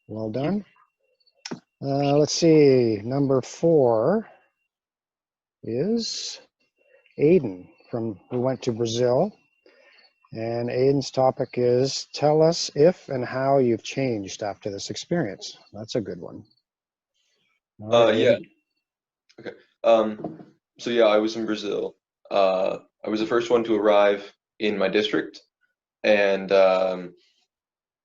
Well done. Let's see. Number 4 is Aidan who went to Brazil. And Aidan's topic is tell us if and how you've changed after this experience. That's a good one. All right, Yeah. Aidan. Okay. So yeah, I was in Brazil. I was the first one to arrive in my district, and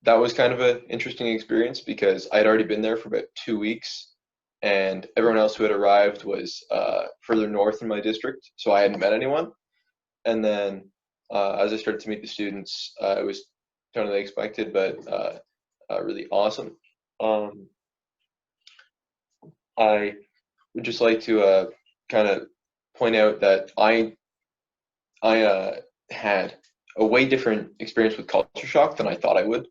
that was kind of an interesting experience because I had already been there for about 2 weeks, and everyone else who had arrived was further north in my district, so I hadn't met anyone. And then as I started to meet the students, it was totally expected, but really awesome. Um, I would just like to kind of point out that I had a way different experience with culture shock than I thought I would.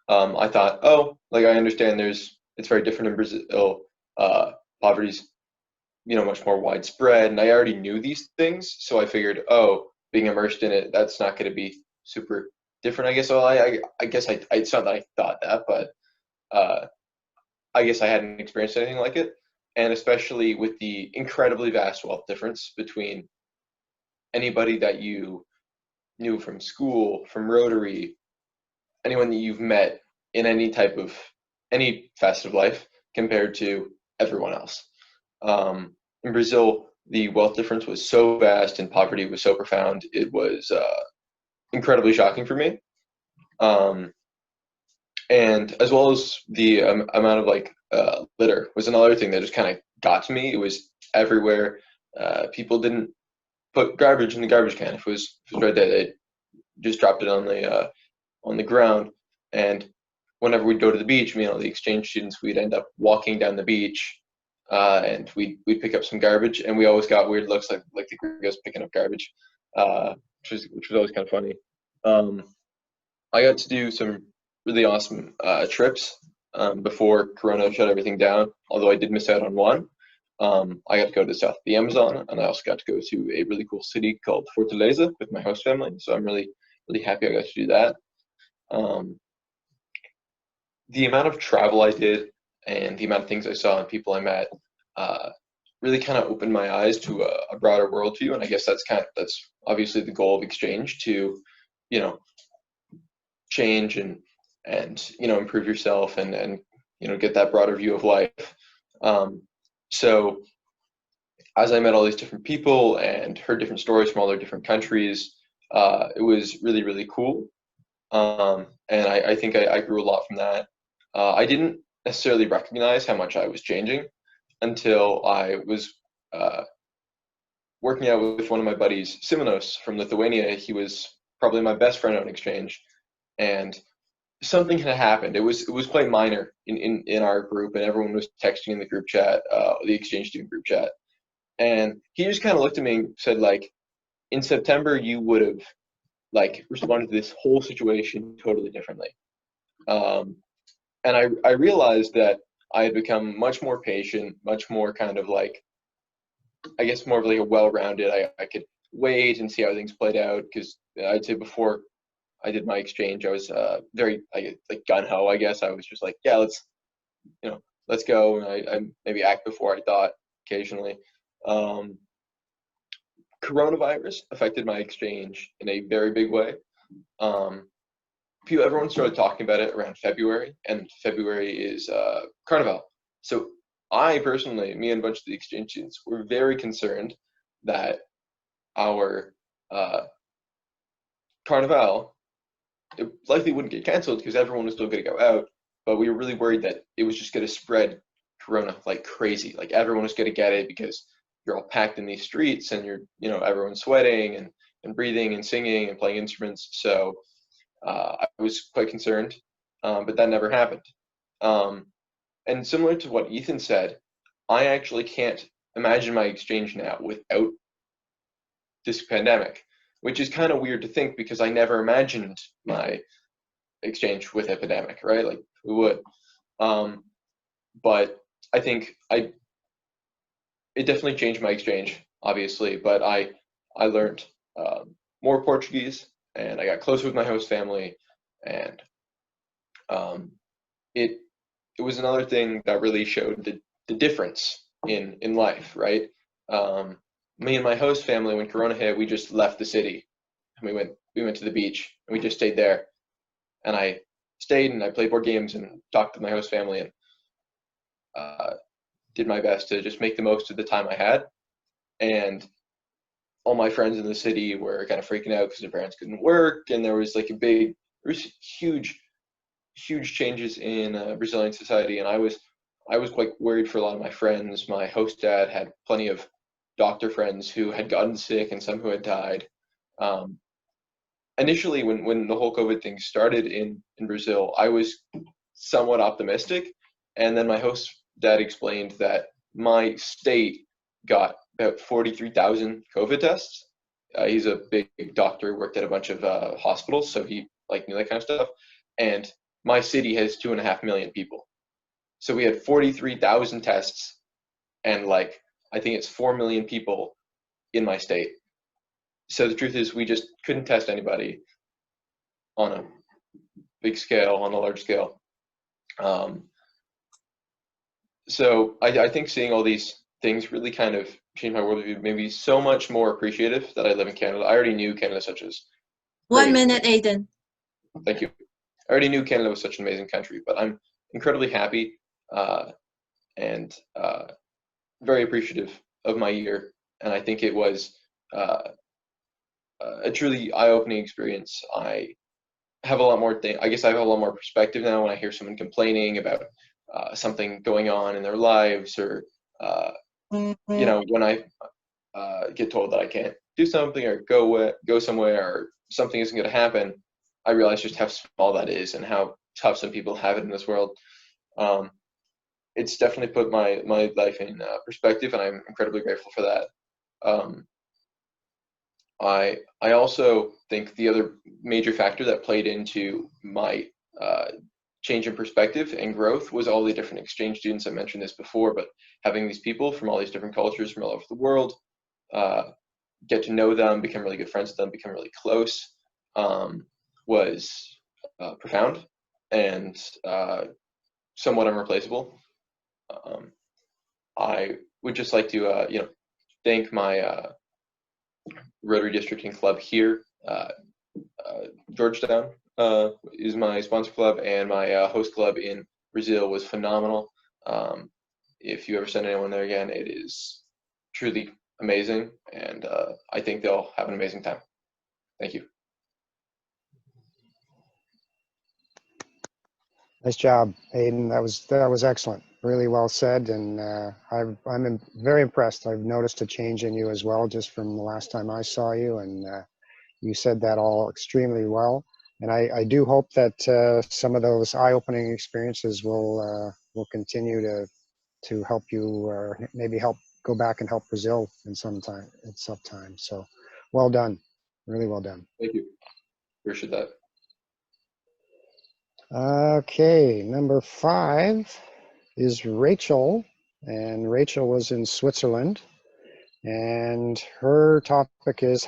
I thought, oh, like I understand it's very different in Brazil. Uh, Poverty's much more widespread, and I already knew these things, so I figured, oh, being immersed in it, that's not going to be super different. I guess. So I guess it's not that I thought that, but uh, I guess I hadn't experienced anything like it, and especially with the incredibly vast wealth difference between anybody that you knew from school, from Rotary, anyone that you've met in any facet of life compared to everyone else. In Brazil, the wealth difference was so vast and poverty was so profound. It was incredibly shocking for me. Um, and as well as the amount of litter was another thing that just kind of got to me. It was everywhere. People didn't put garbage in the garbage can. If it was right there, they just dropped it on the ground. And whenever we'd go to the beach, the exchange students, we'd end up walking down the beach, and we'd pick up some garbage, and we always got weird looks like the gringos picking up garbage, which was always kind of funny. Um, I got to do some really awesome trips before Corona shut everything down. Although I did miss out on one. I got to go to the south of the Amazon, and I also got to go to a really cool city called Fortaleza with my host family. So I'm really happy I got to do that. Um, the amount of travel I did and the amount of things I saw and people I met uh, really kind of opened my eyes to a broader worldview. And I guess that's obviously the goal of exchange to, you know, change and improve yourself and get that broader view of life. So as I met all these different people and heard different stories from all their different countries, it was really cool. And I think I grew a lot from that. I didn't necessarily recognize how much I was changing until I was uh, working out with one of my buddies, Simonos from Lithuania. He was probably my best friend on exchange, and something had happened. It was quite minor in our group, and everyone was texting in the group chat, the exchange student group chat, and he just kind of looked at me and said, like, in September you would have like responded to this whole situation totally differently. Um, and I realized that I had become much more patient, much more kind of like, I guess more of like a well-rounded. I could wait and see how things played out because I'd say before I did my exchange, I was very like gun ho. I guess I was just like, yeah, you know let's go, and I maybe act before I thought occasionally. Um, Coronavirus affected my exchange in a very big way. Um, Everyone started talking about it around February, and February is Carnival. So I personally, me and a bunch of the exchange students, were very concerned that our uh, Carnival it likely wouldn't get canceled because everyone was still going to go out, but we were really worried that it was just going to spread Corona like crazy. Like everyone was going to get it because you're all packed in these streets and everyone's sweating and breathing and singing and playing instruments. So I was quite concerned, but that never happened. Um, and similar to what Ethan said, I actually can't imagine my exchange now without this pandemic, which is kind of weird to think because I never imagined my exchange with a pandemic, right? Like who would? Um, but I think it definitely changed my exchange, obviously. But I learned more Portuguese, and I got closer with my host family, and um, it it was another thing that really showed the difference in life, right? Me and my host family, when Corona hit, we just left the city and we went to the beach and we just stayed there. And I stayed and I played board games and talked to my host family and uh, did my best to just make the most of the time I had. And all my friends in the city were kind of freaking out because their parents couldn't work, and there was huge, huge changes in Brazilian society, and I was quite worried for a lot of my friends. My host dad had plenty of doctor friends who had gotten sick and some who had died. Um, Initially, when the whole COVID thing started in Brazil, I was somewhat optimistic, and then my host dad explained that my state got about 43,000 COVID tests. He's a big doctor, worked at a bunch of hospitals, so he knew that kind of stuff. And my city has 2.5 million people, so we had 43,000 tests, and I think it's 4 million people in my state. So the truth is, we just couldn't test anybody on a big scale, on a large scale. Um, so I think seeing all these things really kind of changed my worldview, made me so much more appreciative that I live in Canada. I already knew Canada such as 1 minute, Aidan. Thank you. I already knew Canada was such an amazing country, but I'm incredibly happy and very appreciative of my year. And I think it was a truly eye-opening experience. I have a lot more I guess I have a lot more perspective now when I hear someone complaining about something going on in their lives, or when I get told that I can't do something or go somewhere or something isn't going to happen. I realize just how small that is and how tough some people have it in this world. It's definitely put my life in perspective, and I'm incredibly grateful for that. I also think the other major factor that played into my change in perspective and growth was all the different exchange students. I mentioned this before, but having these people from all these different cultures from all over the world, get to know them, become really good friends with them, become really close, was profound and somewhat unreplaceable. I would just like to, thank my Rotary District and Club here. Georgetown is my sponsor club, and my host club in Brazil was phenomenal. If you ever send anyone there again, it is truly amazing, and I think they'll have an amazing time. Thank you. Nice job, Aidan. That was excellent. Really well said, and I'm very impressed. I've noticed a change in you as well, just from the last time I saw you, and you said that all extremely well. And I do hope that some of those eye-opening experiences will continue to help you, or maybe help go back and help Brazil in some time at some time. So, well done, really well done. Thank you. Appreciate that. Okay, number 5 is Rachel, and Rachel was in Switzerland, and her topic is how